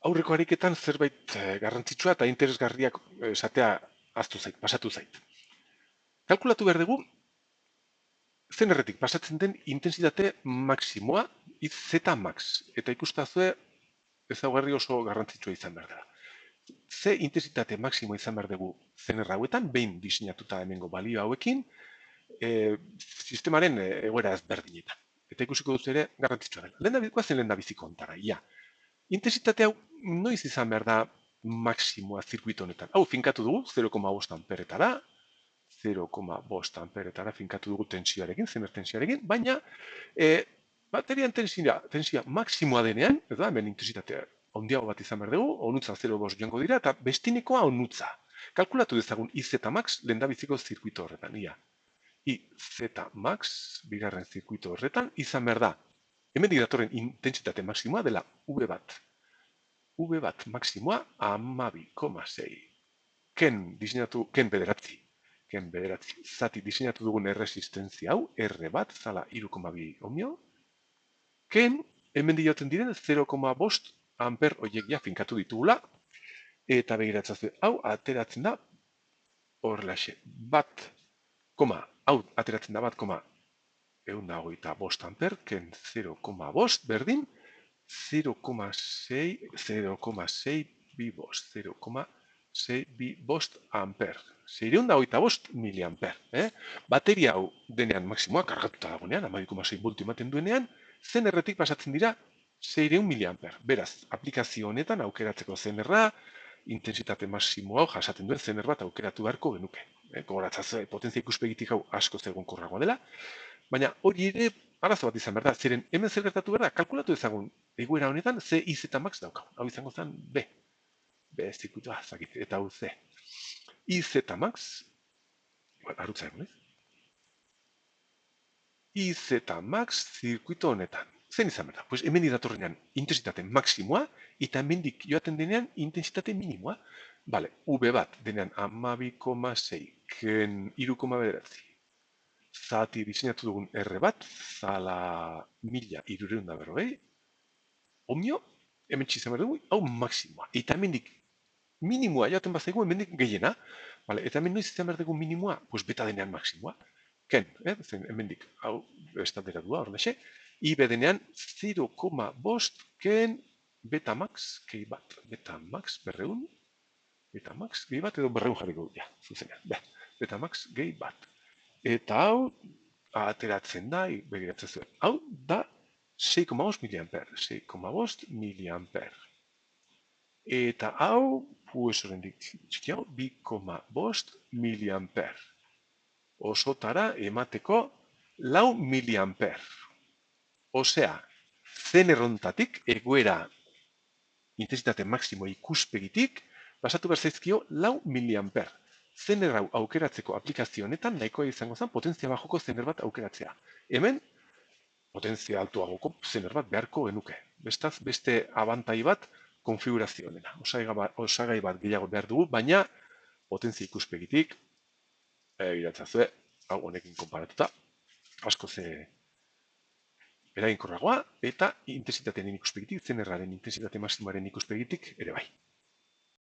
aurreko ariketan zerbait garrantzitsua eta interesgarriak esatea pasatu zait. Kalkulatu behar dugu, zenerretik pasatzen den intensitate maksimoa, Z max. Eta ikustazue ezaugarri oso garrantzitsua izan behar da. Ze intensitate maksimoa izan behar dugu zener hauetan, behin diseinatuta hemengo balio hauekin, sistemaren egoera ezberdinetan. Eta ikusiko duz ere garrantzitsua dela. Lehen da biziko ontara, ia. Intensitate hau noiz izan behar da maksimoa zirkuito honetan. Hau finkatu dugu 0,5 amperetara, 0,5 amperetara finkatu dugu tensioarekin, zener tensioarekin, baina baterian tensioa maksimoa denean, edo hemen intensitatea handiago bat izan behar dugu, onutza 0,5 joango dira, eta bestinekoa onutza. Kalkulatu dezagun IZ max lehendabiziko zirkuito horretan, ia. IZ max, bigarren zirkuito horretan, izan behar da. Hemen datorren intensitate maksimoa dela V bat. V bat maksimoa 12,6. Ken bederatzi. Zati diseinatu dugun erresistenzia hau, R bat, zala 3,2 ohmio. Ken, hemen dioten diren 0,5 amper horiek ja finkatu ditugula. Eta begiratzen hau ateratzen da, horrelaxe, hau ateratzen da 1,125 amper, ken 0,5 berdin, 0,6 bi bost, 0,6 bi bost amper. 625 miliamper. Bateria hau denean maksimoa, kargatuta dagoenean, 12,6 voltu ematen duenean, zenerretik pasatzen dira 600 miliamper. Beraz, aplikazio honetan aukeratzeko zenerra, intensitate maksimo hau jasaten duen zener bat aukeratu beharko genuke. Gogoratzaz, potentzia ikuspegitik hau asko egonkorragoa dela, baina hori ere arazo bat izan behar da, zeren hemen zer gertatu behar da, kalkulatu ezagun egoera honetan C IZ max daukau. Hau izango zen B. B zirkuitua, zakit, eta hau C. IZ max, arutza egon, IZ max zirkuito honetan. Zen izan behar da? Pues hemen datorrenean intensitate maksimoa, eta hemendik joaten denean intensitate minimoa. Bale, V bat denean 12,6, ken 3,9. Zati diseinatu dugun R bat, zala 1340, ohmio, hemen txizan behar dugu, hau maksimoa. Eta hemendik minimoa joaten bazaigu, hemendik gehiena. Vale, eta hemen noiz izan behar dugu minimoa, pues beta denean maksimoa. Ken, hemendik, hau, estandera dua, horrexe. IB denean 0,5 ken beta max, gehi bat, beta max, berreun, beta max, gehi bat, edo berreun jarriko dut, ja, zuzenean, beta max, gehi bat. Eta hau, ateratzen da, begiratzen zuen, hau da 6,5 miliamper, 6,5 miliamper. Eta hau, pues horrendik txiki hau, 2,5 miliamper. Osotara emateko 4 miliamper. Osea, zenerrontatik egoera intensitate maksimo ikuspegitik pasatu behar zaizkio 4 miliamper. Zener hau aukeratzeko aplikazio honetan nahikoa izango zen potentzia bajoko zener bat aukeratzea. Hemen, potentzia altuagoko zener bat beharko genuke. Bestaz, beste abantai bat konfigurazio honena. Osagai bat gehiago behar dugu, baina potentzia ikuspegitik, iratzazue, hau honekin konparatuta, asko ze eraginkorragoa, eta intensitatearen ikuspegitik, zenerraren intensitate maksimoaren ikuspegitik ere bai.